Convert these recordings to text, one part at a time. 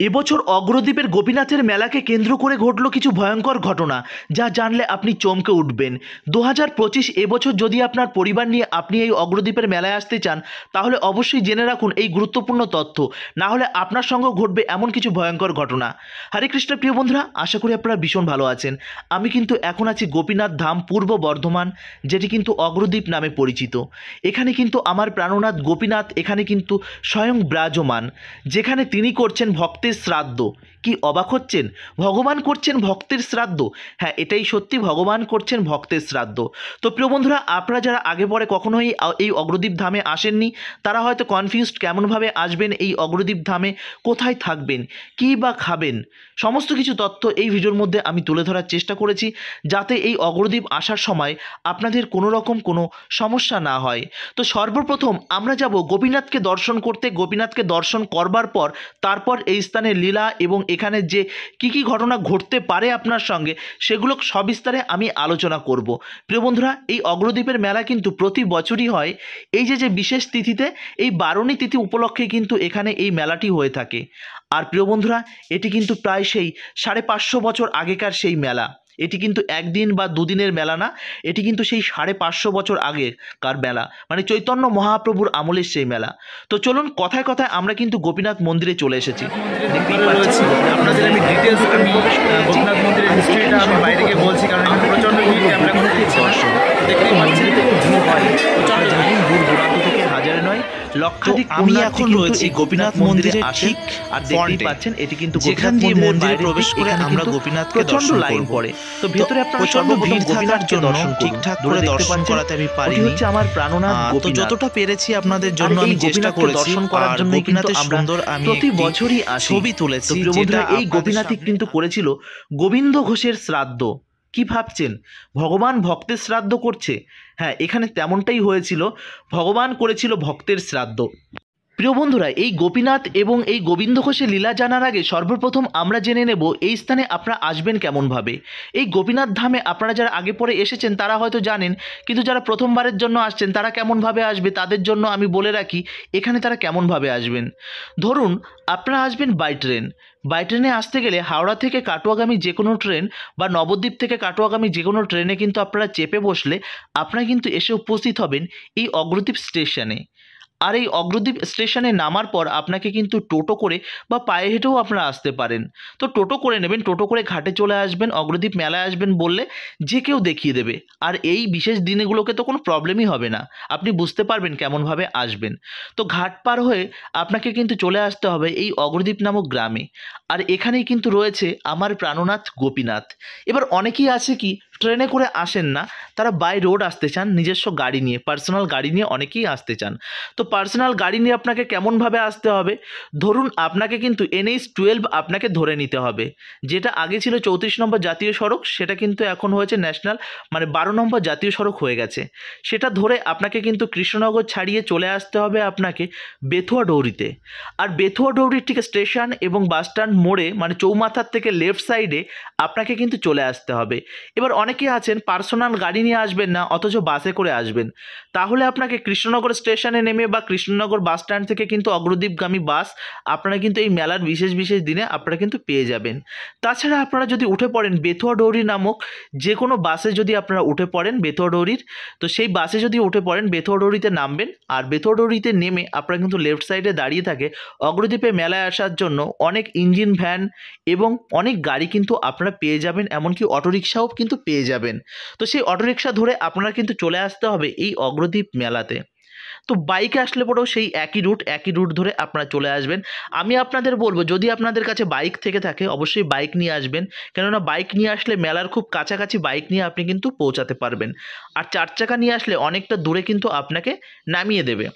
এবছর অগ্রদ্বীপের গোপীনাথের মেলাকে কেন্দ্র করে ঘটল কিছু ভয়ঙ্কর ঘটনা, যা জানলে আপনি চমকে উঠবেন। 2025 এবছর যদি আপনার পরিবার নিয়ে আপনি এই অগ্রদ্বীপের মেলায় আসতে চান, তাহলে অবশ্যই জেনে রাখুন এই গুরুত্বপূর্ণ তথ্য, না হলে আপনার সঙ্গে ঘটবে এমন কিছু ভয়ঙ্কর ঘটনা। হরে কৃষ্ণ প্রিয় বন্ধুরা, আশা করি আপনারা ভীষণ ভালো আছেন। আমি কিন্তু এখন আছি গোপীনাথ ধাম, পূর্ব বর্ধমান, যেটি কিন্তু অগ্রদ্বীপ নামে পরিচিত। এখানে কিন্তু আমার প্রাণনাথ গোপীনাথ এখানে কিন্তু স্বয়ং বিরাজমান, যেখানে তিনি করছেন ভক্তের শ্রাদ্ধ। কি অবাক হচ্ছেন? ভগবান করছেন ভক্তের শ্রাদ্ধ। হ্যাঁ, এটাই সত্যি, ভগবান করছেন ভক্তের শ্রাদ্ধ। তো প্রিয় বন্ধুরা, আপনারা যারা আগে পরে কখনোই এই অগ্রদ্বীপ ধামে আসেননি, তারা হয়তো কনফিউজড কেমনভাবে আসবেন এই অগ্রদ্বীপ ধামে, কোথায় থাকবেন, কী বা খাবেন, সমস্ত কিছু তথ্য এই ভিডিওর মধ্যে আমি তুলে ধরার চেষ্টা করেছি, যাতে এই অগ্রদ্বীপ আসার সময় আপনাদের কোনো রকম কোনো সমস্যা না হয়। তো সর্বপ্রথম আমরা যাব গোপীনাথকে দর্শন করতে। গোপীনাথকে দর্শন করবার পর তারপর এই স্থানের লীলা এবং এখানে যে কি ঘটনা ঘটতে পারে আপনার সঙ্গে, সেগুলো সবিস্তারে আমি আলোচনা করব। প্রিয় বন্ধুরা, এই অগ্রদ্বীপের মেলা কিন্তু প্রতি বছরই হয়। এই যে বিশেষ তিথিতে, এই বারণী তিথি উপলক্ষে কিন্তু এখানে এই মেলাটি হয়ে থাকে। আর প্রিয় বন্ধুরা, এটি কিন্তু প্রায় সেই 550 বছর আগেকার সেই মেলা। এটি কিন্তু একদিন বা দুদিনের মেলা না, এটি কিন্তু সেই 550 বছর আগেকার মেলা, মানে চৈতন্য মহাপ্রভুর আমলের সেই মেলা। তো চলুন, কথায় কথায় আমরা কিন্তু গোপীনাথ মন্দিরে চলে এসেছি। দেখতেই পাচ্ছেন, আপনাদের আমি ডিটেলস গোপীনাথ মন্দিরের হিস্ট্রিটা আমি বাইরে গিয়ে বলছি, কারণ এখানে প্রচণ্ড ভিড়, ক্যামেরা কোনো দর্শন দেখতেই পাচ্ছেন, ভিড় হয় প্রচণ্ড, দূর দূরান্ত থেকে হাজারে নয় লক্ষাধিক। আমি এখন রয়েছি গোপীনাথ মন্দিরে আসেন আর দেখতেই পাচ্ছেন এটি কিন্তু যেখান দিয়ে মন্দিরে প্রবেশ করে আমরা গোপীনাথকে দর্শন লাইন করব। পড়ে। তো ভেতরে আপনারা প্রচন্ড ভিড় থাকার জন্য ঠিকঠাক করে দর্শন করাতে আমি পারিনি। হচ্ছে আমার প্রাণনাথ তো গোপীনাথ। যতটা পেরেছি আপনাদের জন্য আমি চেষ্টা করেছি দর্শন করার জন্য গোপীনাথের সুন্দর আমি প্রতি বছরই ছবি তুলেছি, যেটা এই গোপীনাথই কিন্তু করেছিল গোবিন্দ ঘোষের শ্রাদ্ধ। কি ভাবছেন ভগবান ভক্তের শ্রাদ্ধ করছে? হ্যাঁ, এখানে তেমনটাই হয়েছিল, ভগবান করেছিল ভক্তের শ্রাদ্ধ। প্রিয় বন্ধুরা, এই গোপীনাথ এবং এই গোবিন্দ ঘোষের লীলা জানার আগে সর্বপ্রথম আমরা জেনে নেব এই স্থানে আপনারা আসবেন কেমনভাবে। এই গোপীনাথ ধামে আপনারা যারা আগে পরে এসেছেন তারা হয়তো জানেন, কিন্তু যারা প্রথমবারের জন্য আসছেন তারা কেমনভাবে আসবে তাদের জন্য আমি বলে রাখি এখানে তারা কেমনভাবে আসবেন। ধরুন আপনারা আসবেন বাই ট্রেন। বাই ট্রেনে আসতে গেলে হাওড়া থেকে কাটোয়াগামী যে কোনো ট্রেন বা নবদ্বীপ থেকে কাটোয়াগামী যে কোনো ট্রেনে কিন্তু আপনারা চেপে বসলে আপনারা কিন্তু এসে উপস্থিত হবেন এই অগ্রদ্বীপ স্টেশনে। আর এই অগ্রদ্বীপ স্টেশনে নামার পর আপনাকে কিন্তু টোটো করে বা পায়ে হেঁটেও আপনারা আসতে পারেন। তো টোটো করে নেবেন, টোটো করে ঘাটে চলে আসবেন, অগ্রদ্বীপ মেলায় আসবেন বললে যে কেউ দেখিয়ে দেবে। আর এই বিশেষ দিনগুলোকে তো কোনো প্রবলেমই হবে না, আপনি বুঝতে পারবেন কেমনভাবে আসবেন। তো ঘাট পার হয়ে আপনাকে কিন্তু চলে আসতে হবে এই অগ্রদ্বীপ নামক গ্রামে। আর এখানেই কিন্তু রয়েছে আমার প্রাণনাথ গোপীনাথ। এবার অনেকেই আছে কি ট্রেনে করে আসেন না, তারা বাই রোড আসতে চান, নিজস্ব গাড়ি নিয়ে, পার্সোনাল গাড়ি নিয়ে অনেকেই আসতে চান। তো পার্সোনাল গাড়ি নিয়ে আপনাকে কেমনভাবে আসতে হবে? ধরুন আপনাকে কিন্তু NH-12 আপনাকে ধরে নিতে হবে, যেটা আগে ছিল 34 নম্বর জাতীয় সড়ক, সেটা কিন্তু এখন হয়েছে ন্যাশনাল, মানে 12 নম্বর জাতীয় সড়ক হয়ে গেছে। সেটা ধরে আপনাকে কিন্তু কৃষ্ণনগর ছাড়িয়ে চলে আসতে হবে আপনাকে বেথুয়া ডৌরিতে। আর বেথুয়া ডৌরির ঠিক স্টেশন এবং বাসস্ট্যান্ড মোড়ে, মানে চৌমাথার থেকে লেফট সাইডে আপনাকে কিন্তু চলে আসতে হবে। এবার অনেকে আছেন পার্সোনাল গাড়ি নিয়ে আসবেন না, অথচ বাসে করে আসবেন, তাহলে আপনাকে কৃষ্ণনগর স্টেশনে নেমে বা কৃষ্ণনগর বাস স্ট্যান্ড থেকে কিন্তু অগ্রদ্বীপগামী বাস আপনারা কিন্তু এই মেলার বিশেষ বিশেষ দিনে আপনারা কিন্তু পেয়ে যাবেন। তাছাড়া আপনারা যদি উঠে পড়েন বেথুয়া ডৌরি নামক যে কোনো বাসে, যদি আপনারা উঠে পড়েন বেথুয়া ডৌরির, তো সেই বাসে যদি উঠে পড়েন বেথুয়া ডৌরিতে নামবেন। আর বেথুয়া ডৌরিতে নেমে আপনারা কিন্তু লেফট সাইডে দাঁড়িয়ে থাকে অগ্রদ্বীপে মেলায় আসার জন্য অনেক ইঞ্জিন ভ্যান এবং অনেক গাড়ি কিন্তু আপনারা পেয়ে যাবেন, এমনকি অটোরিকশাও কিন্তু পেয়ে যাবেন। তো সেই অটোরিকশা ধরে আপনারা কিন্তু চলে আসতে হবে এই অগ্রদ্বীপ মেলাতে। তো বাইকে আসলে পরেও সেই একই রুট ধরে আপনারা চলে আসবেন। আমি আপনাদের বলবো, যদি আপনাদের কাছে বাইক থেকে থাকে অবশ্যই বাইক নিয়ে আসবেন, কেননা বাইক নিয়ে আসলে মেলার খুব কাছাকাছি বাইক নিয়ে আপনি কিন্তু পৌঁছাতে পারবেন। আর 4 চাকা নিয়ে আসলে অনেকটা দূরে কিন্তু আপনাকে নামিয়ে দেবে।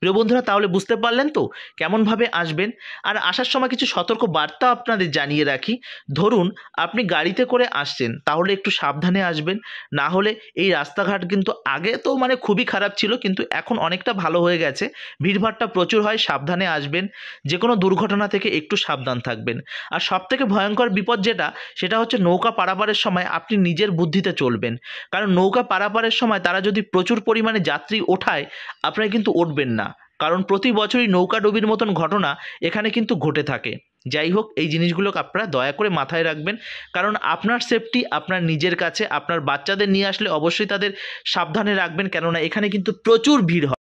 প্রিয় বন্ধুরা, তাহলে বুঝতে পারলেন তো কেমনভাবে আসবেন। আর আসার সময় কিছু সতর্ক বার্তা আপনাদের জানিয়ে রাখি। ধরুন আপনি গাড়িতে করে আসছেন, তাহলে একটু সাবধানে আসবেন, না হলে এই রাস্তাঘাট কিন্তু আগে তো মানে খুবই খারাপ ছিল, কিন্তু এখন অনেকটা ভালো হয়ে গেছে, ভিড়ভাড়টা প্রচুর হয়, সাবধানে আসবেন, যে কোনো দুর্ঘটনা থেকে একটু সাবধান থাকবেন। আর সবথেকে ভয়ঙ্কর বিপদ সেটা হচ্ছে নৌকা পারাপারের সময় আপনি নিজের বুদ্ধিতে চলবেন, কারণ নৌকা পারাপারের সময় তারা যদি প্রচুর পরিমাণে যাত্রী ওঠায় আপনারা কিন্তু উঠবেন না, কারণ প্রতি বছরই নৌকাডুবির মতন ঘটনা এখানে কিন্তু ঘটে থাকে। যাই হোক, এই জিনিসগুলো আপনারা দয়া করে মাথায় রাখবেন, কারণ আপনার সেফটি আপনার নিজের কাছে। আপনার বাচ্চাদের নিয়ে আসলে অবশ্যই তাদের সাবধানে রাখবেন, কেননা এখানে কিন্তু প্রচুর ভিড় হয়।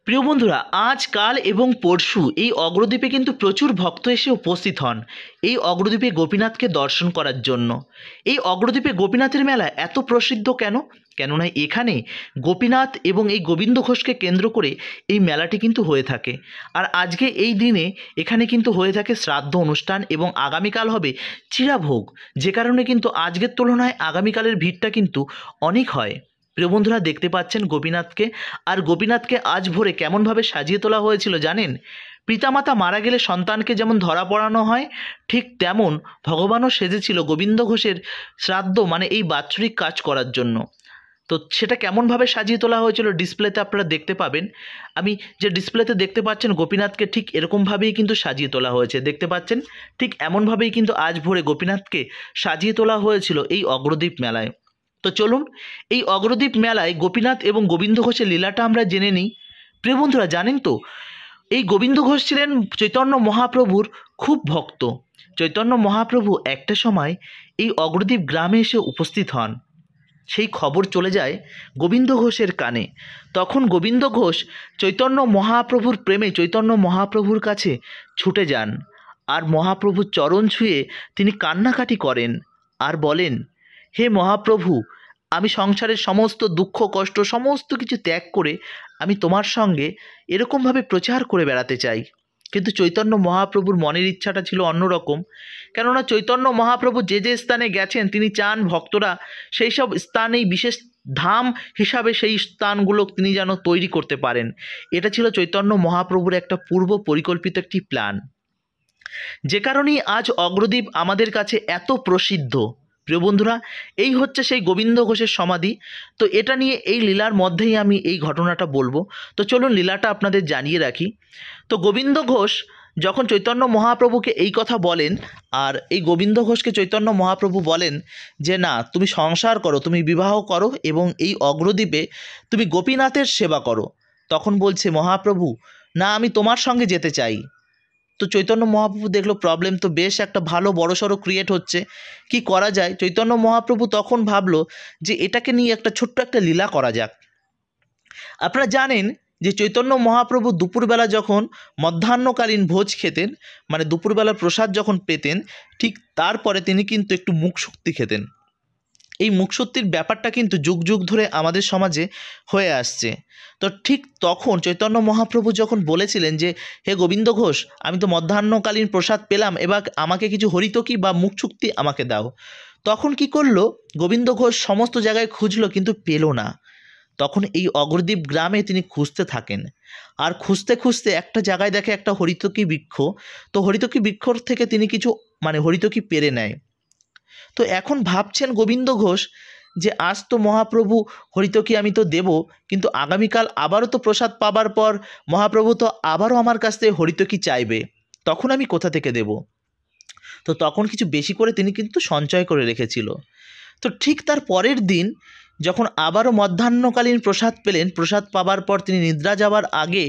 প্রিয় বন্ধুরা, আজ কাল এবং পরশু এই অগ্রদ্বীপে কিন্তু প্রচুর ভক্ত এসে উপস্থিত হন এই অগ্রদ্বীপে গোপীনাথকে দর্শন করার জন্য। এই অগ্রদ্বীপে গোপীনাথের মেলা এত প্রসিদ্ধ কেন? কেননা এখানে গোপীনাথ এবং এই গোবিন্দ ঘোষকে কেন্দ্র করে এই মেলাটি কিন্তু হয়ে থাকে। আর আজকে এই দিনে এখানে কিন্তু হয়ে থাকে শ্রাদ্ধ অনুষ্ঠান এবং আগামীকাল হবে চিরাভোগ, যে কারণে কিন্তু আজকের তুলনায় আগামীকালের ভিড়টা কিন্তু অনেক হয়। প্রিয় বন্ধুরা, দেখতে পাচ্ছেন গোপীনাথকে, আর গোপীনাথকে আজ ভোরে কেমনভাবে সাজিয়ে তোলা হয়েছিল জানেন? পিতামাতা মারা গেলে সন্তানকে যেমন ধরা পড়ানো হয়, ঠিক তেমন ভগবানও সেজেছিল গোবিন্দ ঘোষের শ্রাদ্ধ মানে এই বাৎসরিক কাজ করার জন্য। তো সেটা কেমনভাবে সাজিয়ে তোলা হয়েছিল ডিসপ্লেতে আপনারা দেখতে পাবেন। আমি যে ডিসপ্লেতে দেখতে পাচ্ছেন গোপীনাথকে ঠিক এরকমভাবেই কিন্তু সাজিয়ে তোলা হয়েছে, দেখতে পাচ্ছেন ঠিক এমনভাবেই কিন্তু আজ ভোরে গোপীনাথকে সাজিয়ে তোলা হয়েছিল এই অগ্রদ্বীপ মেলায়। তো চলুন এই অগ্রদ্বীপ মেলায় গোপীনাথ এবং গোবিন্দ ঘোষের লীলাটা আমরা জেনে নিই। প্রিয় বন্ধুরা, জানেন তো এই গোবিন্দ ঘোষ ছিলেন চৈতন্য মহাপ্রভুর খুব ভক্ত। চৈতন্য মহাপ্রভু একটা সময় এই অগ্রদ্বীপ গ্রামে এসে উপস্থিত হন। সেই খবর চলে যায় গোবিন্দ ঘোষের কানে। তখন গোবিন্দ ঘোষ চৈতন্য মহাপ্রভুর প্রেমে চৈতন্য মহাপ্রভুর কাছে ছুটে যান, আর মহাপ্রভুর চরণ ছুঁয়ে তিনি কান্নাকাটি করেন আর বলেন, হে মহাপ্রভু, আমি সংসারের সমস্ত দুঃখ কষ্ট সমস্ত কিছু ত্যাগ করে আমি তোমার সঙ্গে এরকমভাবে প্রচার করে বেড়াতে চাই। কিন্তু চৈতন্য মহাপ্রভুর মনের ইচ্ছাটা ছিল অন্যরকম, কেননা চৈতন্য মহাপ্রভু যে যে স্থানে গেছেন তিনি চান ভক্তরা সেই সব স্থানেই বিশেষ ধাম হিসাবে সেই স্থানগুলো তিনি যেন তৈরি করতে পারেন। এটা ছিল চৈতন্য মহাপ্রভুর একটা পূর্ব পরিকল্পিত একটি প্ল্যান, যে কারণেই আজ অগ্রদ্বীপ আমাদের কাছে এত প্রসিদ্ধ। প্রিয় বন্ধুরা, এই হচ্ছে সেই গোবিন্দ ঘোষের সমাধি। তো এটা নিয়ে এই লীলার মধ্যেই আমি এই ঘটনাটা বলবো। তো চলুন লীলাটা আপনাদের জানিয়ে রাখি। তো গোবিন্দ ঘোষ যখন চৈতন্য মহাপ্রভুকে এই কথা বলেন, আর এই গোবিন্দ ঘোষকে চৈতন্য মহাপ্রভু বলেন যে না, তুমি সংসার করো, তুমি বিবাহ করো এবং এই অগ্রদ্বীপে তুমি গোপীনাথের সেবা করো, তখন বলছে মহাপ্রভু, না, আমি তোমার সঙ্গে যেতে চাই। তো চৈতন্য মহাপ্রভু দেখলো প্রবলেম তো বেশ একটা ভালো বড়সড় ক্রিয়েট হচ্ছে, কি করা যায়? চৈতন্য মহাপ্রভু তখন ভাবলো যে এটাকে নিয়ে একটা ছোট্ট একটা লীলা করা যাক। আপনারা জানেন যে চৈতন্য মহাপ্রভু দুপুরবেলা যখন মধ্যাহ্নকালীন ভোজ খেতেন, মানে দুপুরবেলার প্রসাদ যখন পেতেন, ঠিক তারপরে তিনি কিন্তু একটু মুখশুক্তি খেতেন। এই মুখশুক্তির ব্যাপারটা কিন্তু যুগ যুগ ধরে আমাদের সমাজে হয়ে আসছে। তো ঠিক তখন চৈতন্য মহাপ্রভু যখন বলেছিলেন যে হে গোবিন্দ ঘোষ, আমি তো মধ্যাহ্নকালীন প্রসাদ পেলাম, এবার আমাকে কিছু হরিতকি বা মুখশুক্তি আমাকে দাও। তখন কি করলো গোবিন্দ ঘোষ? সমস্ত জায়গায় খুঁজলো কিন্তু পেল না। তখন এই অগ্রদ্বীপ গ্রামে তিনি খুঁজতে থাকেন, আর খুঁজতে খুঁজতে একটা জায়গায় দেখে একটা হরিতকি বৃক্ষ। তো হরিতকি বৃক্ষর থেকে তিনি কিছু হরিতকি পেরে নেয়। তো এখন ভাবছেন গোবিন্দ ঘোষ যে আজ তো মহাপ্রভু হরিতকি আমি তো দেব, কিন্তু আগামীকাল আবারও তো প্রসাদ পাবার পর মহাপ্রভু তো আবারও আমার কাছ থেকে হরিতকি চাইবে, তখন আমি কোথা থেকে দেব? তো তখন কিছু বেশি করে তিনি কিন্তু সঞ্চয় করে রেখেছিল। তো ঠিক তার পরের দিন যখন আবারও মধ্যাহ্নকালীন প্রসাদ পেলেন, প্রসাদ পাবার পর তিনি নিদ্রা যাওয়ার আগে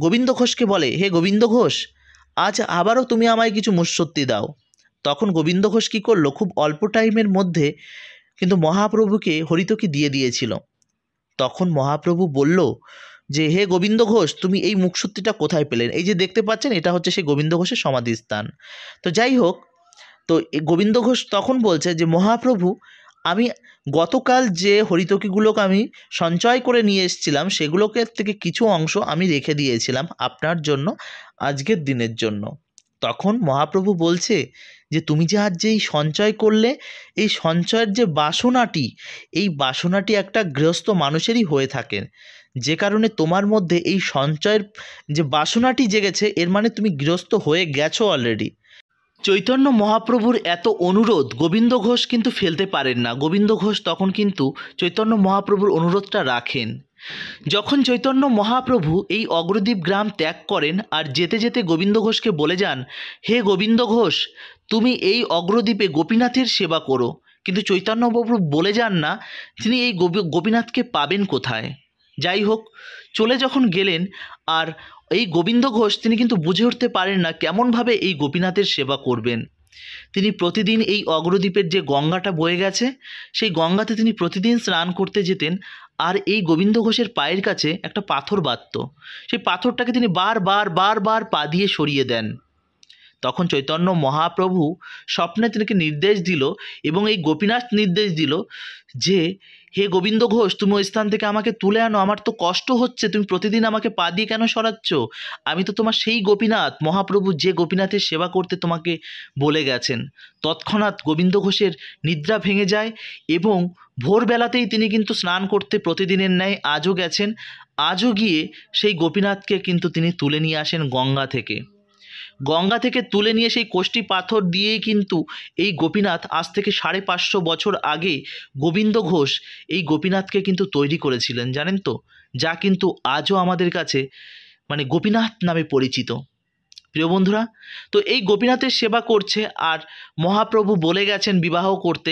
গোবিন্দ ঘোষকে বলে, হে গোবিন্দ ঘোষ, আজ আবারও তুমি আমায় কিছু মুষসত্তি দাও। তখন গোবিন্দ ঘোষ কী করলো? খুব অল্প টাইমের মধ্যে কিন্তু মহাপ্রভুকে হরিতকি দিয়ে দিয়েছিল। তখন মহাপ্রভু বলল যে হে গোবিন্দ ঘোষ, তুমি এই মুখশুক্তিটা কোথায় পেলেন? এই যে দেখতে পাচ্ছেন, এটা হচ্ছে সেই গোবিন্দ ঘোষের সমাধিস্থান। তো যাই হোক, তো গোবিন্দ ঘোষ তখন বলছে যে মহাপ্রভু, আমি গতকাল যে হরিতকিগুলোকে আমি সঞ্চয় করে নিয়ে এসেছিলাম, সেগুলোকে থেকে কিছু অংশ আমি রেখে দিয়েছিলাম আপনার জন্য আজকের দিনের জন্য। তখন মহাপ্রভু বলছে যে তুমি যে আজ যে এই সঞ্চয় করলে, এই সঞ্চয়ের যে বাসনাটি, এই বাসনাটি একটা গৃহস্থ মানুষেরই হয়ে থাকে, যে কারণে তোমার মধ্যে এই সঞ্চয়ের যে বাসনাটি জেগেছে, এর মানে তুমি গৃহস্থ হয়ে গেছো অলরেডি। চৈতন্য মহাপ্রভুর এত অনুরোধ গোবিন্দ ঘোষ কিন্তু ফেলতে পারেন না। গোবিন্দ ঘোষ তখন কিন্তু চৈতন্য মহাপ্রভুর অনুরোধটা রাখেন। যখন চৈতন্য মহাপ্রভু এই অগ্রদ্বীপ গ্রাম ত্যাগ করেন আর যেতে যেতে গোবিন্দ ঘোষকে বলে যান, হে গোবিন্দ ঘোষ, তুমি এই অগ্রদ্বীপে গোপীনাথের সেবা করো। কিন্তু চৈতন্য মহাপ্রভু বলে যান না তিনি এই গোপীনাথকে পাবেন কোথায়। যাই হোক, চলে যখন গেলেন আর এই গোবিন্দ ঘোষ তিনি কিন্তু বুঝে উঠতে পারেন না কেমনভাবে এই গোপীনাথের সেবা করবেন। তিনি প্রতিদিন এই অগ্রদ্বীপের যে গঙ্গাটা বয়ে গেছে সেই গঙ্গাতে তিনি প্রতিদিন স্নান করতে যেতেন, আর এই গোবিন্দ ঘোষের পায়ের কাছে একটা পাথর বাঁধত। সেই পাথরটাকে তিনি বারবার পা দিয়ে সরিয়ে দেন। তখন চৈতন্য মহাপ্রভু স্বপ্নে তিনিকে নির্দেশ দিল এবং এই গোপীনাথ নির্দেশ দিল যে হে গোবিন্দ ঘোষ, তুমি ওই স্থান থেকে আমাকে তুলে আনো, আমার তো কষ্ট হচ্ছে, তুমি প্রতিদিন আমাকে পা দিয়ে কেন সরাচ্ছ? আমি তো তোমার সেই গোপীনাথ, মহাপ্রভু যে গোপীনাথের সেবা করতে তোমাকে বলে গেছেন। তৎক্ষণাৎ গোবিন্দ ঘোষের নিদ্রা ভেঙে যায় এবং ভোরবেলাতেই তিনি কিন্তু স্নান করতে প্রতিদিনের ন্যায় আজও গেছেন। আজও গিয়ে সেই গোপীনাথকে কিন্তু তিনি তুলে নিয়ে আসেন গঙ্গা থেকে তুলে নিয়ে সেই কোষ্ঠী পাথর দিয়েই কিন্তু এই গোপীনাথ আজ থেকে 550 বছর আগে গোবিন্দ ঘোষ এই গোপীনাথকে কিন্তু তৈরি করেছিলেন, জানেন তো, যা কিন্তু আজও আমাদের কাছে মানে গোপীনাথ নামে পরিচিত। প্রিয় বন্ধুরা, তো এই গোপীনাথের সেবা করছে আর মহাপ্রভু বলে গেছেন বিবাহ করতে।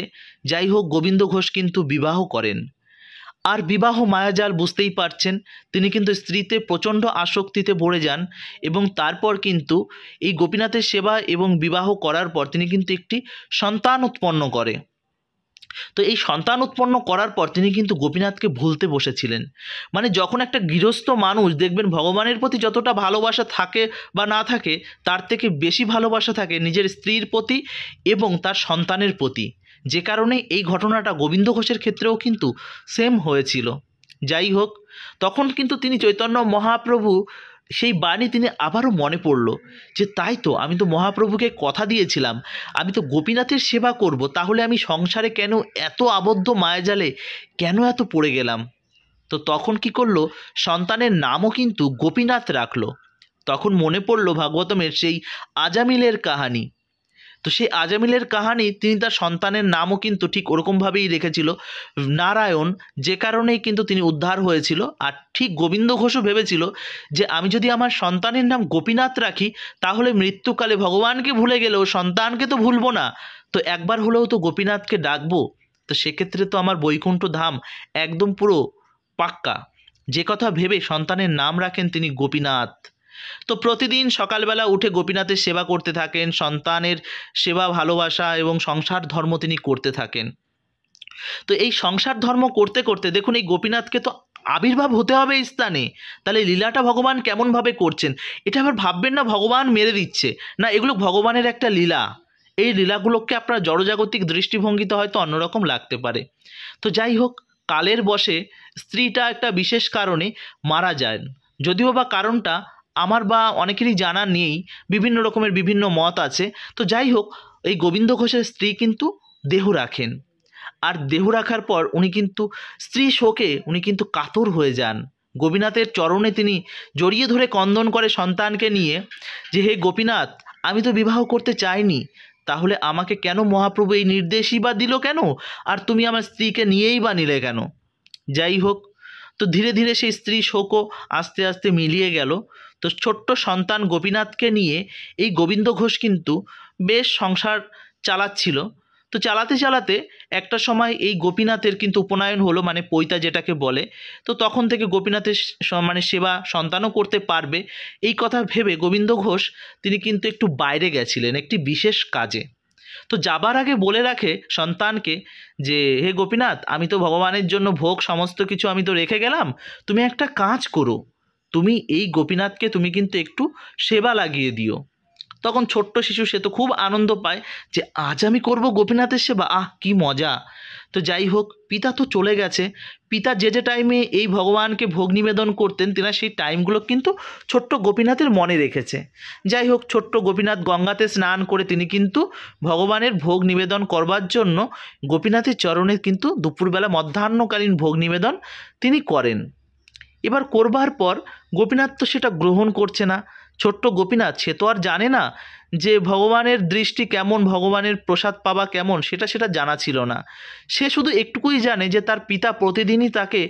যাই হোক, গোবিন্দ ঘোষ কিন্তু বিবাহ করেন। আর বিবাহ মায়াজাল বুঝতেই পারছেন, তিনি কিন্তু স্ত্রীতে প্রচণ্ড আসক্তিতে ভরে যান এবং তারপর কিন্তু এই গোপীনাথের সেবা এবং বিবাহ করার পর তিনি কিন্তু একটি সন্তান উৎপন্ন করে। তো এই সন্তান উৎপন্ন করার পর তিনি কিন্তু গোপীনাথকে ভুলতে বসেছিলেন। মানে যখন একটা গৃহস্থ মানুষ দেখবেন ভগবানের প্রতি যতটা ভালোবাসা থাকে বা না থাকে, তার থেকে বেশি ভালোবাসা থাকে নিজের স্ত্রীর প্রতি এবং তার সন্তানের প্রতি, যে কারণে এই ঘটনাটা গোবিন্দ ঘোষের ক্ষেত্রেও কিন্তু সেম হয়েছিল। যাই হোক, তখন কিন্তু তিনি চৈতন্য মহাপ্রভু সেই বাণী তিনি আবারও মনে পড়ল যে তাই তো, আমি তো মহাপ্রভুকে কথা দিয়েছিলাম আমি তো গোপীনাথের সেবা করব, তাহলে আমি সংসারে কেন এত আবদ্ধ মায়াজালে কেন এত পড়ে গেলাম? তো তখন কি করলো, সন্তানের নামও কিন্তু গোপীনাথ রাখলো। তখন মনে পড়ল ভাগবতমের সেই আজামিলের কাহানি। তো সেই আজামিলের কাহানি তিনি তার সন্তানের নামও কিন্তু ঠিক ওরকমভাবেই রেখেছিল নারায়ণ, যে কারণেই কিন্তু তিনি উদ্ধার হয়েছিল। আর ঠিক গোবিন্দ ঘোষও ভেবেছিল যে আমি যদি আমার সন্তানের নাম গোপীনাথ রাখি তাহলে মৃত্যুকালে ভগবানকে ভুলে গেলেও সন্তানকে তো ভুলবো না, তো একবার হলেও তো গোপীনাথকে ডাকবো, তো সেক্ষেত্রে তো আমার বৈকুণ্ঠ ধাম একদম পুরো পাক্কা। যে কথা ভেবে সন্তানের নাম রাখেন তিনি গোপীনাথ। তো প্রতিদিন সকালবেলা উঠে গোপীনাথের সেবা করতে থাকেন, সন্তানের সেবা, ভালোবাসা এবং সংসার ধর্ম তিনি করতে থাকেন। তো এই সংসার ধর্ম করতে করতে দেখুন এই গোপীনাথকে তো আবির্ভাব হতে হবে এই স্থানে, তাহলে লীলাটা ভগবান কেমনভাবে করছেন? এটা আবার ভাববেন না ভগবান মেরে দিচ্ছে, না, এগুলো ভগবানের একটা লীলা। এই লীলাগুলোকে আপনার জড়জাগতিক দৃষ্টিভঙ্গিতে হয়তো অন্যরকম লাগতে পারে। তো যাই হোক, কালের বশে স্ত্রীটা একটা বিশেষ কারণে মারা যান, যদিও বা কারণটা আমার বা অনেকেরই জানা নেই, বিভিন্ন রকমের বিভিন্ন মত আছে। তো যাই হোক, এই গোবিন্দ ঘোষের স্ত্রী কিন্তু দেহ রাখেন, আর দেহ রাখার পর উনি কিন্তু স্ত্রী শোকে উনি কিন্তু কাতর হয়ে যান। গোপীনাথের চরণে তিনি জড়িয়ে ধরে ক্রন্দন করে সন্তানকে নিয়ে যে হে গোপীনাথ, আমি তো বিবাহ করতে চাইনি, তাহলে আমাকে কেন মহাপ্রভু এই নির্দেশই বা দিল কেন, আর তুমি আমার স্ত্রীকে নিয়েই বা নিলে কেন? যাই হোক, তো ধীরে ধীরে সেই স্ত্রী শোকও আস্তে আস্তে মিলিয়ে গেল। তো ছোট্ট সন্তান গোপীনাথকে নিয়ে এই গোবিন্দ ঘোষ কিন্তু বেশ সংসার চালাচ্ছিল। তো চালাতে চালাতে একটা সময় এই গোপীনাথের কিন্তু উপনয়ন হলো, মানে পৈতা যেটাকে বলে। তো তখন থেকে গোপীনাথের মানে সেবা সন্তানও করতে পারবে, এই কথা ভেবে গোবিন্দ ঘোষ তিনি কিন্তু একটু বাইরে গেছিলেন একটি বিশেষ কাজে। তো যাবার আগে বলে রাখে সন্তানকে যে হে গোপীনাথ, আমি তো ভগবানের জন্য ভোগ সমস্ত কিছু আমি তো রেখে গেলাম, তুমি একটা কাজ করো, তুমি এই গোপীনাথকে তুমি কিন্তু একটু সেবা লাগিয়ে দিও। তখন ছোট্ট শিশু সে তো খুব আনন্দ পায় যে আজ আমি করব গোপীনাথের সেবা, আহ কি মজা। তো যাই হোক, পিতা তো চলে গেছে, পিতা যে যে টাইমে এই ভগবানকে ভোগ নিবেদন করতেন তেনা সেই টাইমগুলো কিন্তু ছোট্ট গোপীনাথের মনে রেখেছে। যাই হোক, ছোট্ট গোপীনাথ গঙ্গাতে স্নান করে তিনি কিন্তু ভগবানের ভোগ নিবেদন করবার জন্য গোপীনাথের চরণে কিন্তু দুপুরবেলা মধ্যাহ্নকালীন ভোগ নিবেদন তিনি করেন। এবার করবার পর গোপীনাথ তো সেটা গ্রহণ করছে না। ছোট্ট গোপীনাথ সে তো আর জানে না যে ভগবানের দৃষ্টি কেমন, ভগবানের প্রসাদ পাওয়া কেমন, সেটা জানা ছিল না। সে শুধু একটুকুই জানে যে তার পিতা প্রতিদিনই তাকে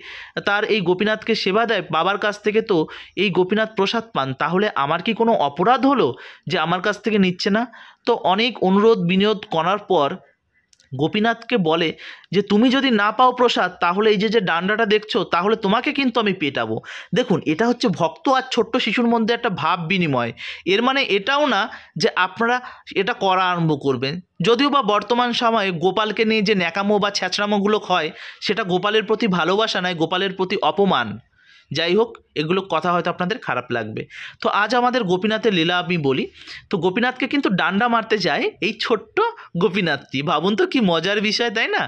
তার এই গোপীনাথকে সেবা দেয়, বাবার কাছ থেকে তো এই গোপীনাথ প্রসাদ পান, তাহলে আমার কি কোনো অপরাধ হলো যে আমার কাছ থেকে নিচ্ছে না? তো অনেক অনুরোধ বিনোদ করার পর গোপীনাথকে বলে যে তুমি যদি না পাও প্রসাদ তাহলে এই যে যে ডান্ডাটা দেখছো তাহলে তোমাকে কিন্তু আমি পেটাবো। দেখুন, এটা হচ্ছে ভক্ত আর ছোট্ট শিশুর মধ্যে একটা ভাব বিনিময়। এর মানে এটাও না যে আপনারা এটা করা আরম্ভ করবেন। যদিও বা বর্তমান সময়ে গোপালকে নিয়ে যে ন্যাকামো বা ছ্যাঁচড়ামোগুলো হয় সেটা গোপালের প্রতি ভালোবাসা নয়, গোপালের প্রতি অপমান। যাই হোক, এগুলো কথা হয়তো আপনাদের খারাপ লাগবে। তো আজ আমাদের গোপীনাথের লীলা আমি বলি। তো গোপীনাথকে কিন্তু ডান্ডা মারতে যায় এই ছোট্ট গোপীনাথটি। ভাবুন তো কি মজার বিষয়, তাই না?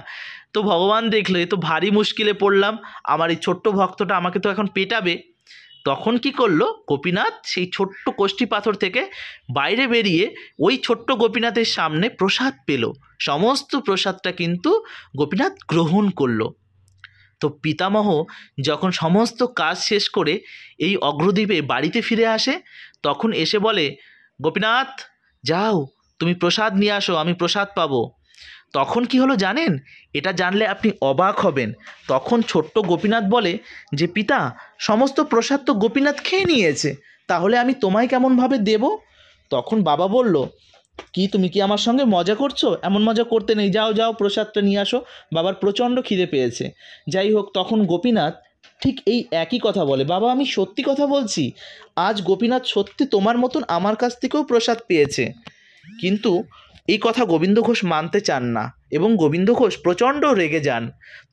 তো ভগবান দেখলে তো ভারী মুশকিলে পড়লাম, আমার এই ছোট্ট ভক্তটা আমাকে তো এখন পেটাবে। তখন কি করলো গোপীনাথ, সেই ছোট্ট কোষ্ঠী পাথর থেকে বাইরে বেরিয়ে ওই ছোট্ট গোপীনাথের সামনে প্রসাদ পেল। সমস্ত প্রসাদটা কিন্তু গোপীনাথ গ্রহণ করলো। তো পিতামহ যখন সমস্ত কাজ শেষ করে এই অগ্রদ্বীপে বাড়িতে ফিরে আসে, তখন এসে বলে, গোপীনাথ যাও তুমি প্রসাদ নিয়ে আসো, আমি প্রসাদ পাবো। তখন কি হলো জানেন? এটা জানলে আপনি অবাক হবেন। তখন ছোট্ট গোপীনাথ বলে যে পিতা, সমস্ত প্রসাদ তো গোপীনাথ খেয়ে নিয়েছে, তাহলে আমি তোমায় কেমনভাবে দেব? তখন বাবা বলল, কি তুমি কি আমার সঙ্গে মজা করছো? এমন মজা করতে নেই, যাও যাও প্রসাদটা নিয়ে আসো, বাবার প্রচণ্ড খিদে পেয়েছে। যাই হোক, তখন গোপীনাথ ঠিক এই একই কথা বলে, বাবা আমি সত্যি কথা বলছি, আজ গোপীনাথ সত্যি তোমার মতন আমার কাছ থেকেও প্রসাদ পেয়েছে। কিন্তু এই কথা গোবিন্দ ঘোষ মানতে চান না এবং গোবিন্দ ঘোষ প্রচণ্ড রেগে যান।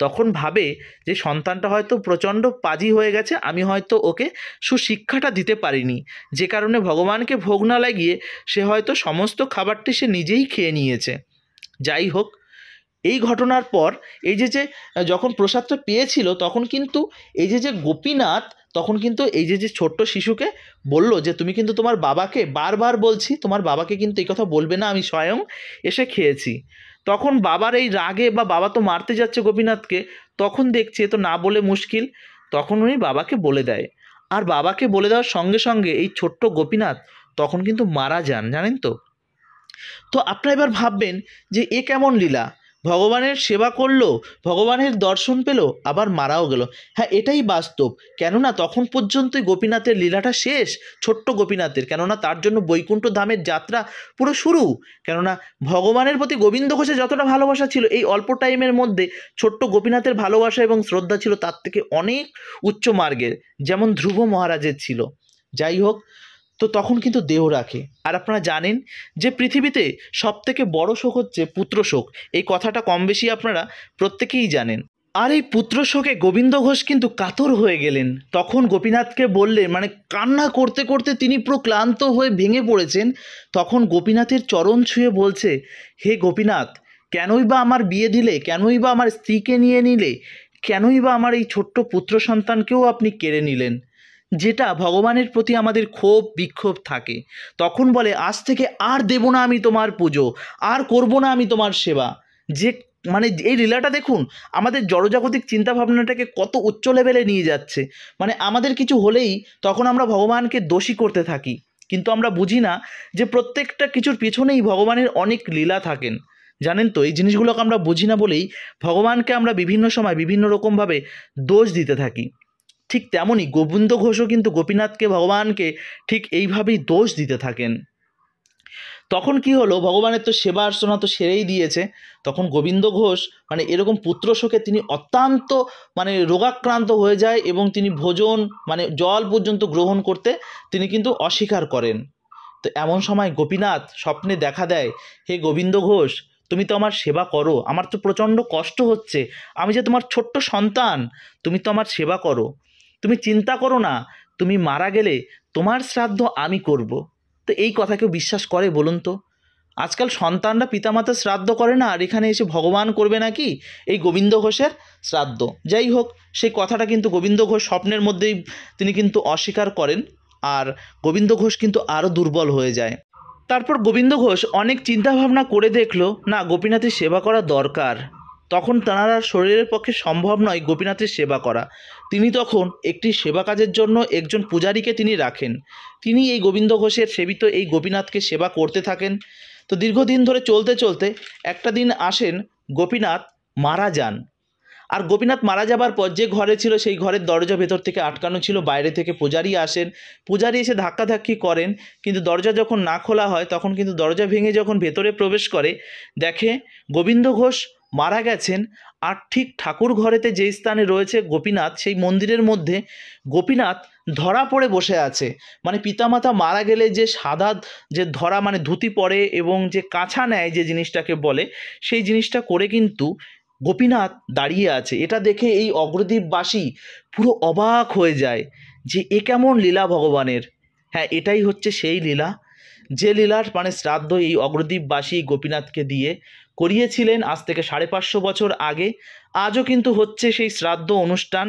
তখন ভাবে যে সন্তানটা হয়তো প্রচণ্ড পাজি হয়ে গেছে, আমি হয়তো ওকে সুশিক্ষাটা দিতে পারিনি, যে কারণে ভগবানকে ভোগ না লাগিয়ে সে হয়তো সমস্ত খাবারটি সে নিজেই খেয়ে নিয়েছে। যাই হোক, এই ঘটনার পর এই যে যে যখন প্রসাদটা পেয়েছিল তখন কিন্তু এই যে যে গোপীনাথ তখন কিন্তু এই যে যে ছোট্ট শিশুকে বলল যে তুমি কিন্তু তোমার বাবাকে, বারবার বলছি তোমার বাবাকে কিন্তু এই কথা বলবে না, আমি স্বয়ং এসে খেয়েছি। তখন বাবার এই রাগে, বা বাবা তো মারতে যাচ্ছে গোপীনাথকে, তখন দেখছে তো না বলে মুশকিল, তখন উনি বাবাকে বলে দেয়। আর বাবাকে বলে দেওয়ার সঙ্গে সঙ্গে এই ছোট্ট গোপীনাথ তখন কিন্তু মারা যান, জানেন তো? তো আপনারা এবার ভাববেন যে এ কেমন লীলা, ভগবানের সেবা করলো, ভগবানের দর্শন পেল, আবার মারাও গেল। হ্যাঁ, এটাই বাস্তব। কেননা তখন পর্যন্তই গোপীনাথের লীলাটা শেষ, ছোট্ট গোপীনাথের, কেননা তার জন্য বৈকুণ্ঠ ধামের যাত্রা পুরো শুরু। কেননা ভগবানের প্রতি গোবিন্দ ঘোষের যতটা ভালোবাসা ছিল এই অল্প টাইমের মধ্যে, ছোট্ট গোপীনাথের ভালোবাসা এবং শ্রদ্ধা ছিল তার থেকে অনেক উচ্চ মার্গের, যেমন ধ্রুব মহারাজের ছিল। যাই হোক, তো তখন কিন্তু দেহ রাখে। আর আপনারা জানেন যে পৃথিবীতে সবথেকে বড় শোক হচ্ছে পুত্র শোক, এই কথাটা কম বেশি আপনারা প্রত্যেকেই জানেন। আর এই পুত্র শোকে গোবিন্দ ঘোষ কিন্তু কাতর হয়ে গেলেন। তখন গোপীনাথকে বললেন, মানে কান্না করতে করতে তিনি পুরো ক্লান্ত হয়ে ভেঙে পড়েছেন। তখন গোপীনাথের চরণ ছুঁয়ে বলছে, হে গোপীনাথ, কেনই বা আমার বিয়ে দিলে, কেনই বা আমার স্ত্রীকে নিয়ে নিলে, কেনই বা আমার এই ছোট্ট পুত্র সন্তানকেও আপনি কেড়ে নিলেন? যেটা ভগবানের প্রতি আমাদের ক্ষোভ বিক্ষোভ থাকে। তখন বলে, আজ থেকে আর দেব না আমি তোমার পুজো, আর করব না আমি তোমার সেবা। যে মানে এই লীলাটা দেখুন, আমাদের জড়জাগতিক চিন্তাভাবনাটাকে কত উচ্চ লেভেলে নিয়ে যাচ্ছে। মানে আমাদের কিছু হলেই তখন আমরা ভগবানকে দোষী করতে থাকি, কিন্তু আমরা বুঝি না যে প্রত্যেকটা কিছুর পিছনেই ভগবানের অনেক লীলা থাকেন। জানেন তো, এই জিনিসগুলোকে আমরা বুঝি না বলেই ভগবানকে আমরা বিভিন্ন সময় বিভিন্ন রকমভাবে দোষ দিতে থাকি। ঠিক তেমনই গোবিন্দ ঘোষও কিন্তু গোপীনাথকে, ভগবানকে ঠিক এইভাবেই দোষ দিতে থাকেন। তখন কি হলো, ভগবানের তো সেবা অর্চনা তো সেরেই দিয়েছে। তখন গোবিন্দ ঘোষ মানে এরকম পুত্র শোকে তিনি অত্যন্ত মানে রোগাক্রান্ত হয়ে যায় এবং তিনি ভোজন মানে জল পর্যন্ত গ্রহণ করতে তিনি কিন্তু অস্বীকার করেন। তো এমন সময় গোপীনাথ স্বপ্নে দেখা দেয়, হে গোবিন্দ ঘোষ, তুমি তো আমার সেবা করো, আমার তো প্রচণ্ড কষ্ট হচ্ছে, আমি যে তোমার ছোট্ট সন্তান, তুমি তো আমার সেবা করো, তুমি চিন্তা করো না, তুমি মারা গেলে তোমার শ্রাদ্ধ আমি করব। তো এই কথা কেউ বিশ্বাস করে বলুন তো? আজকাল সন্তানরা পিতামাতার শ্রাদ্ধ করে না, আর এখানে এসে ভগবান করবে নাকি এই গোবিন্দ ঘোষের শ্রাদ্ধ? যাই হোক, সেই কথাটা কিন্তু গোবিন্দ ঘোষ স্বপ্নের মধ্যেই তিনি কিন্তু অস্বীকার করেন, আর গোবিন্দ ঘোষ কিন্তু আরও দুর্বল হয়ে যায়। তারপর গোবিন্দ ঘোষ অনেক চিন্তাভাবনা করে দেখলো, না, গোপীনাথের সেবা করা দরকার। তখন তাঁর আর শরীরের পক্ষে সম্ভব নয় গোপীনাথের সেবা করা। তিনি তখন একটি সেবা কাজের জন্য একজন পূজারীকে তিনি রাখেন। তিনি এই গোবিন্দ ঘোষের সেবিত এই গোপীনাথকে সেবা করতে থাকেন। তো দীর্ঘদিন ধরে চলতে চলতে একটা দিন আসেন, গোপীনাথ মারা যান। আর গোপীনাথ মারা যাবার পর যে ঘরে ছিল সেই ঘরের দরজা ভেতর থেকে আটকানো ছিল, বাইরে থেকে পূজারী আসেন, পূজারী এসে ধাক্কাধাক্কি করেন, কিন্তু দরজা যখন না খোলা হয় তখন কিন্তু দরজা ভেঙে যখন ভেতরে প্রবেশ করে দেখে গোবিন্দ ঘোষ মারা গেছেন। আর ঠিক ঠাকুর ঘরেতে যে স্থানে রয়েছে গোপীনাথ, সেই মন্দিরের মধ্যে গোপীনাথ ধরা পড়ে বসে আছে। মানে পিতামাতা মারা গেলে যে সাদা যে ধরা মানে ধুতি পরে এবং যে কাছা নেয় যে জিনিসটাকে বলে, সেই জিনিসটা করে কিন্তু গোপীনাথ দাঁড়িয়ে আছে। এটা দেখে এই অগ্রদ্বীপবাসী পুরো অবাক হয়ে যায় যে এ কেমন লীলা ভগবানের। হ্যাঁ, এটাই হচ্ছে সেই লীলা, যে লীলার মানে শ্রাদ্ধ এই অগ্রদ্বীপবাসী গোপীনাথকে দিয়ে করিয়েছিলেন আজ থেকে 550 বছর আগে। আজও কিন্তু হচ্ছে সেই শ্রাদ্ধ অনুষ্ঠান।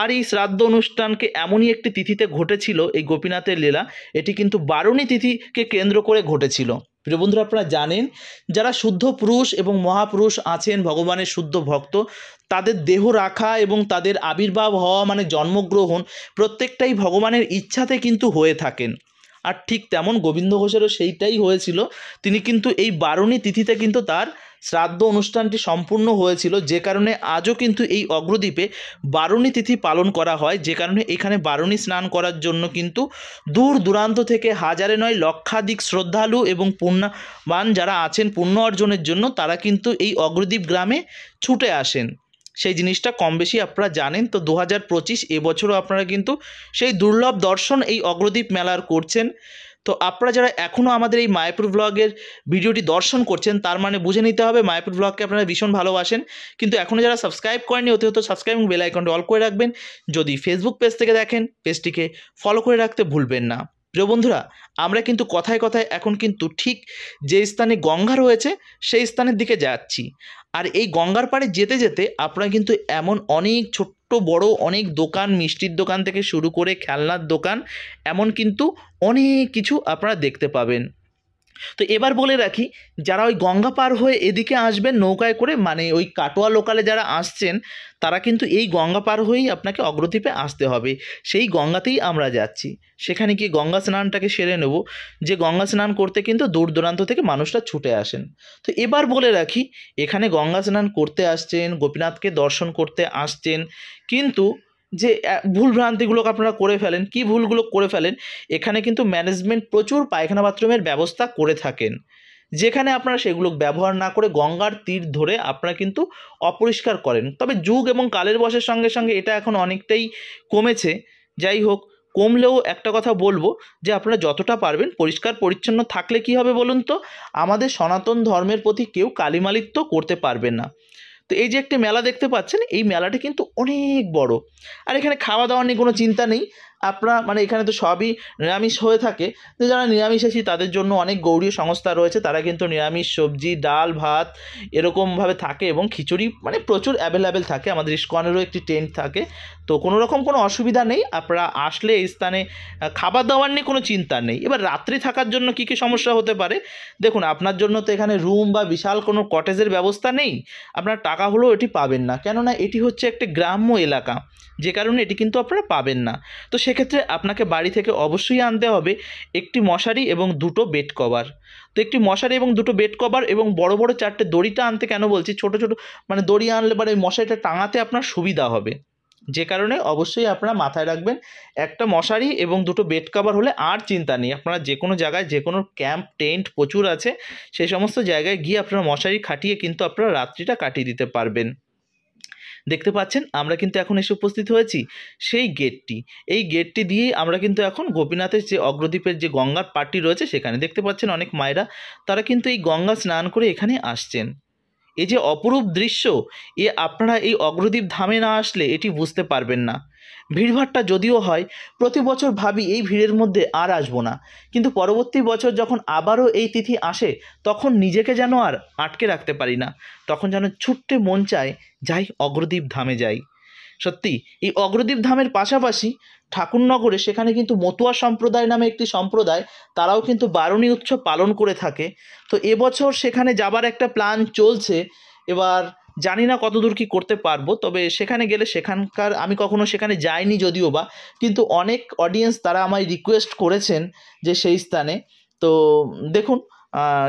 আর এই শ্রাদ্ধ অনুষ্ঠানকে এমনই একটি তিথিতে ঘটেছিল এই গোপীনাথের লীলা, এটি কিন্তু বারুণী তিথিকে কেন্দ্র করে ঘটেছিল। প্রিয় বন্ধুরা, আপনারা জানেন যারা শুদ্ধ পুরুষ এবং মহাপুরুষ আছেন, ভগবানের শুদ্ধ ভক্ত, তাদের দেহ রাখা এবং তাদের আবির্ভাব হওয়া মানে জন্মগ্রহণ প্রত্যেকটাই ভগবানের ইচ্ছাতে কিন্তু হয়ে থাকেন। আর ঠিক তেমন গোবিন্দ ঘোষেরও সেইটাই হয়েছিল। তিনি কিন্তু এই বারুণী তিথিতে কিন্তু তার শ্রাদ্ধ অনুষ্ঠানটি সম্পূর্ণ হয়েছিল, যে কারণে আজও কিন্তু এই অগ্রদ্বীপে বারুণী তিথি পালন করা হয়। যে কারণে এখানে বারুণী স্নান করার জন্য কিন্তু দূর দূরান্ত থেকে হাজারে নয় লক্ষাধিক শ্রদ্ধালু এবং পুণ্যবান যারা আছেন পুণ্য অর্জনের জন্য, তারা কিন্তু এই অগ্রদ্বীপ গ্রামে ছুটে আসেন। সেই জিনিসটা কম বেশি আপনারা জানেন। তো 2025 এবছরও আপনারা কিন্তু সেই দুর্লভ দর্শন এই অগ্রদ্বীপ মেলার করছেন। তো আপনারা যারা এখনও আমাদের এই মায়াপুর ব্লগের ভিডিওটি দর্শন করছেন, তার মানে বুঝে নিতে হবে মায়াপুর ব্লগকে আপনারা ভীষণ ভালোবাসেন। কিন্তু এখনও যারা সাবস্ক্রাইব করেনি, অতি হতো সাবস্ক্রাইব এবং বেল আইকনটি অল করে রাখবেন। যদি ফেসবুক পেজ থেকে দেখেন, পেজটিকে ফলো করে রাখতে ভুলবেন না। প্রিয় বন্ধুরা, আমরা কিন্তু কথায় কথায় এখন কিন্তু ঠিক যে স্থানে গঙ্গা রয়েছে সেই স্থানের দিকে যাচ্ছি। আর এই গঙ্গার পাড়ে যেতে যেতে আপনারা কিন্তু এমন অনেক ছোট্ট বড় অনেক দোকান, মিষ্টির দোকান থেকে শুরু করে খেলনার দোকান, এমন কিন্তু অনেক কিছু আপনারা দেখতে পাবেন। তো এবার বলে রাখি, যারা ওই গঙ্গা পার হয়ে এদিকে আসবেন নৌকায় করে, মানে ওই কাটোয়া লোকালে যারা আসছেন, তারা কিন্তু এই গঙ্গা পার হয়েই আপনাকে অগ্রদ্বীপে আসতে হবে। সেই গঙ্গাতেই আমরা যাচ্ছি। সেখানে গিয়ে গঙ্গা স্নানটাকে সেরে নেব, যে গঙ্গা স্নান করতে কিন্তু দূর দূরান্ত থেকে মানুষরা ছুটে আসেন। তো এবার বলে রাখি, এখানে গঙ্গা স্নান করতে আসছেন, গোপীনাথকে দর্শন করতে আসছেন, কিন্তু যে ভুলভ্রান্তিগুলোকে আপনারা করে ফেলেন, কি ভুলগুলো করে ফেলেন, এখানে কিন্তু ম্যানেজমেন্ট প্রচুর পায়খানা বাথরুমের ব্যবস্থা করে থাকেন, যেখানে আপনারা সেগুলো ব্যবহার না করে গঙ্গার তীর ধরে আপনারা কিন্তু অপরিষ্কার করেন। তবে যুগ এবং কালের বশের সঙ্গে সঙ্গে এটা এখন অনেকটাই কমেছে। যাই হোক, কমলেও একটা কথা বলবো যে আপনারা যতটা পারবেন পরিষ্কার পরিচ্ছন্ন থাকলে কি হবে বলুন তো, আমাদের সনাতন ধর্মের প্রতি কেউ কালিমালিত্য করতে পারবেন না। তো এই যে একটি মেলা দেখতে পাচ্ছেন, এই মেলাটি কিন্তু অনেক বড়। আর এখানে খাওয়া দাওয়া নিয়ে কোনো চিন্তা নেই। আপনারা মানে এখানে তো সবই নিরামিষ হয়ে থাকে। তো যারা নিরামিষাশী তাদের জন্য অনেক গৌড়ীয় সংস্থা রয়েছে, তারা কিন্তু নিরামিষ সবজি, ডাল, ভাত এরকমভাবে থাকে এবং খিচুড়ি মানে প্রচুর অ্যাভেলেবেল থাকে। আমাদের ইস্কনেরও একটি টেন্ট থাকে। তো কোনো রকম কোনো অসুবিধা নেই। আপনারা আসলে এই স্থানে খাবার দাবার নিয়ে কোনো চিন্তা নেই। এবার রাত্রি থাকার জন্য কী কী সমস্যা হতে পারে দেখুন, আপনার জন্য তো এখানে রুম বা বিশাল কোনো কটেজের ব্যবস্থা নেই। আপনার টাকা হলেও এটি পাবেন না, কেননা এটি হচ্ছে একটি গ্রাম্য এলাকা, যে কারণে এটি কিন্তু আপনারা পাবেন না। তো সেক্ষেত্রে আপনাকে বাড়ি থেকে অবশ্যই আনতে হবে একটি মশারি এবং দুটো বেড কভার। তো একটি মশারি এবং দুটো বেড কভার এবং বড় বড় 4টে দড়িটা আনতে কেন বলছি, ছোট ছোট মানে দড়ি আনলে পরে ওই মশারিটা টাঙাতে আপনার সুবিধা হবে। যে কারণে অবশ্যই আপনারা মাথায় রাখবেন, একটা মশারি এবং দুটো বেড কভার হলে আর চিন্তা নেই। আপনারা যে কোনো জায়গায়, যে কোনো ক্যাম্প টেন্ট প্রচুর আছে, সেই সমস্ত জায়গায় গিয়ে আপনারা মশারি খাটিয়ে কিন্তু আপনারা রাত্রিটা কাটিয়ে দিতে পারবেন। দেখতে পাচ্ছেন আমরা কিন্তু এখন এসে উপস্থিত হয়েছি সেই গেটটি। এই গেটটি দিয়েই আমরা কিন্তু এখন গোপীনাথের যে অগ্রদ্বীপের যে গঙ্গার পাড়টি রয়েছে সেখানে দেখতে পাচ্ছেন অনেক মায়েরা, তারা কিন্তু এই গঙ্গা স্নান করে এখানে আসছেন। এই যে অপরূপ দৃশ্য, আপনারা এই অগ্রদ্বীপ ধামে না আসলে এটি বুঝতে পারবেন না। ভিড়ভাট্টা যদিও হয়, প্রতি বছর ভাবি এই ভিড়ের মধ্যে আর আসবো না, কিন্তু পরবর্তী বছর যখন আবারও এই তিথি আসে তখন নিজেকে যেন আর আটকে রাখতে পারি না, তখন যেন ছুট্টে মন চায় যাই অগ্রদ্বীপ ধামে যাই। সত্যি এই অগ্রদ্বীপ ধামের পাশাপাশি ঠাকুরনগরে সেখানে কিন্তু মতুয়া সম্প্রদায় নামে একটি সম্প্রদায়, তারাও কিন্তু বারুণী উৎসব পালন করে থাকে। তো এবছর সেখানে যাবার একটা প্ল্যান চলছে। এবার জানি না কতদূর কী করতে পারবো, তবে সেখানে গেলে সেখানকার, আমি কখনো সেখানে যাইনি যদিও বা, কিন্তু অনেক অডিয়েন্স তারা আমায় রিকোয়েস্ট করেছেন যে সেই স্থানে। তো দেখুন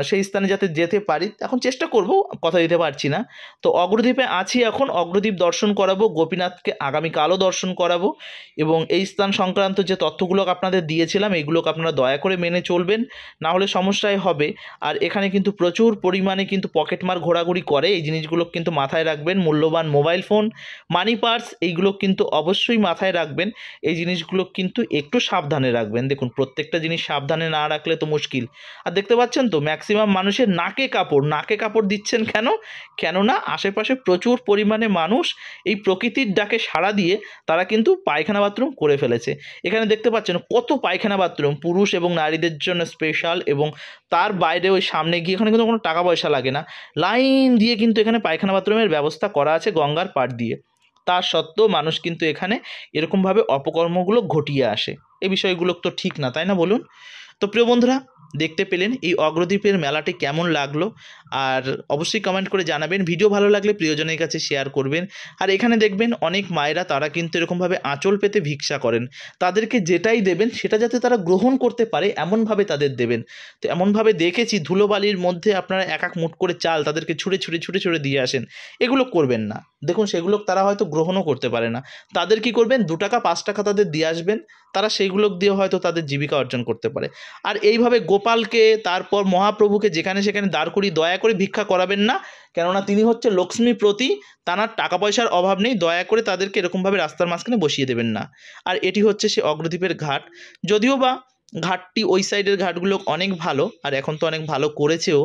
সেই স্থানে যাতে যেতে পারি, এখন চেষ্টা করব, কথা দিতে পারছি না। তো অগ্রদ্বীপে আছি এখন, অগ্রদ্বীপ দর্শন করাবো, গোপীনাথকে আগামীকালও দর্শন করাবো, এবং এই স্থান সংক্রান্ত যে তথ্যগুলো আপনাদের দিয়েছিলাম এইগুলোকে আপনারা দয়া করে মেনে চলবেন, না হলে সমস্যায় হবে। আর এখানে কিন্তু প্রচুর পরিমাণে কিন্তু পকেটমার ঘোরাঘুরি করে, এই জিনিসগুলো কিন্তু মাথায় রাখবেন। মূল্যবান মোবাইল ফোন, মানি পার্স এইগুলো কিন্তু অবশ্যই মাথায় রাখবেন, এই জিনিসগুলো কিন্তু একটু সাবধানে রাখবেন। দেখুন প্রত্যেকটা জিনিস সাবধানে না রাখলে তো মুশকিল। আর দেখতে পাচ্ছেন তো ম্যাক্সিমাম মানুষের নাকে কাপড় দিচ্ছেন কেন? কেননা আশেপাশে প্রচুর পরিমাণে মানুষ এই প্রকৃতির ডাকে সাড়া দিয়ে তারা কিন্তু পায়খানা বাথরুম করে ফেলেছে। এখানে দেখতে পাচ্ছেন কত পায়খানা বাথরুম, পুরুষ এবং নারীদের জন্য স্পেশাল, এবং তার বাইরে ওই সামনে গিয়ে এখানে কিন্তু কোনো টাকা পয়সা লাগে না, লাইন দিয়ে কিন্তু এখানে পায়খানা বাথরুমের ব্যবস্থা করা আছে গঙ্গার পাড় দিয়ে। তার সত্ত্বেও মানুষ কিন্তু এখানে এরকমভাবে অপকর্মগুলো ঘটিয়ে আসে। এই বিষয়গুলো তো ঠিক না, তাই না বলুন? তো প্রিয় বন্ধুরা, দেখতে পেলেন এই অগ্রদ্বীপের মেলাটি কেমন লাগলো, আর অবশ্যই কমেন্ট করে জানাবেন। ভিডিও ভালো লাগলে প্রিয়জনের কাছে শেয়ার করবেন। আর এখানে দেখবেন অনেক মায়েরা তারা কিন্তু এরকমভাবে আঁচল পেতে ভিক্ষা করেন, তাদেরকে যেটাই দেবেন সেটা যাতে তারা গ্রহণ করতে পারে এমনভাবে তাদের দেবেন। তো এমনভাবে দেখেছি ধুলোবালির মধ্যে আপনারা এক এক মুঠ করে চাল তাদেরকে ছুঁড়ে দিয়ে আসেন, এগুলো করবেন না। দেখুন সেগুলো তারা হয়তো গ্রহণও করতে পারে না, তাদের কি করবেন 2 টাকা 5 টাকা তাদের দিয়ে আসবেন, তারা সেইগুলো দিয়ে হয়তো তাদের জীবিকা অর্জন করতে পারে। আর এইভাবে গোপালকে তারপর মহাপ্রভুকে যেখানে সেখানে দাঁড় করিয়ে দয়া করে ভিক্ষা করাবেন না, কেননা তিনি হচ্ছে লক্ষ্মীপ্রতি, তার টাকা পয়সার অভাব নেই, দয়া করে তাদেরকে এরকমভাবে রাস্তার মাঝখানে বসিয়ে দেবেন না। আর এটি হচ্ছে সে অগ্রদ্বীপের ঘাট, যদিও বা ঘাটটি ওই সাইডের ঘাটগুলো অনেক ভালো, আর এখন তো অনেক ভালো করেছেও।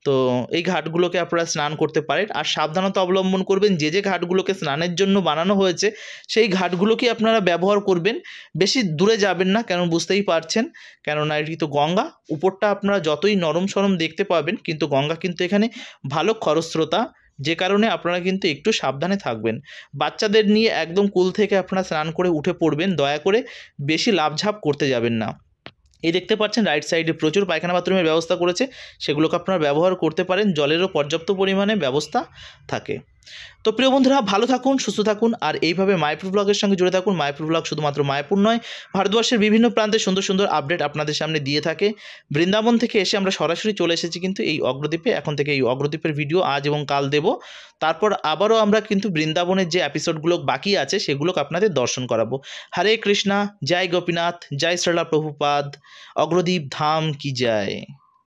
তো এই ঘাটগুলোকে আপনারা স্নান করতে পারেন, আর সাবধানতা অবলম্বন করবেন। যে ঘাটগুলোকে স্নানের জন্য বানানো হয়েছে সেই ঘাটগুলোকে আপনারা ব্যবহার করবেন, বেশি দূরে যাবেন না, কারণ বুঝতেই পারছেন কেননা এটি তো গঙ্গা। উপরটা আপনারা যতই নরম সরম দেখতে পাবেন, কিন্তু গঙ্গা কিন্তু এখানে ভালো খরস্রোতা, যে কারণে আপনারা কিন্তু একটু সাবধানে থাকবেন। বাচ্চাদের নিয়ে একদম কুল থেকে আপনারা স্নান করে উঠে পড়বেন, দয়া করে বেশি লাফঝাপ করতে যাবেন না। এই দেখতে পাচ্ছেন রাইট সাইডে প্রচুর পায়খানা বাথরুমের ব্যবস্থা করেছে, সেগুলোকে আপনারা ব্যবহার করতে পারেন, জলেরও পর্যাপ্ত পরিমাণে ব্যবস্থা থাকে। তো প্রিয় বন্ধুরা, ভালো থাকুন, সুস্থ থাকুন, আর এইভাবে মায়াপুর ব্লগের সঙ্গে জুড়ে থাকুন। মায়াপুর ব্লগ শুধুমাত্র মায়াপুর নয়, ভারতবর্ষের বিভিন্ন প্রান্তে সুন্দর সুন্দর আপডেট আপনাদের সামনে দিয়ে থাকে। বৃন্দাবন থেকে এসে আমরা সরাসরি চলে এসেছি কিন্তু এই অগ্রদ্বীপে, এখন থেকে এই অগ্রদ্বীপের ভিডিও আজ এবং কাল দেব। তারপর আবারও আমরা কিন্তু বৃন্দাবনের যে এপিসোডগুলো বাকি আছে সেগুলোকে আপনাদের দর্শন করাবো। হরে কৃষ্ণা, জয় গোপীনাথ, জয় শ্রীলা প্রভুপাদ, অগ্রদ্বীপ ধাম কি জয়।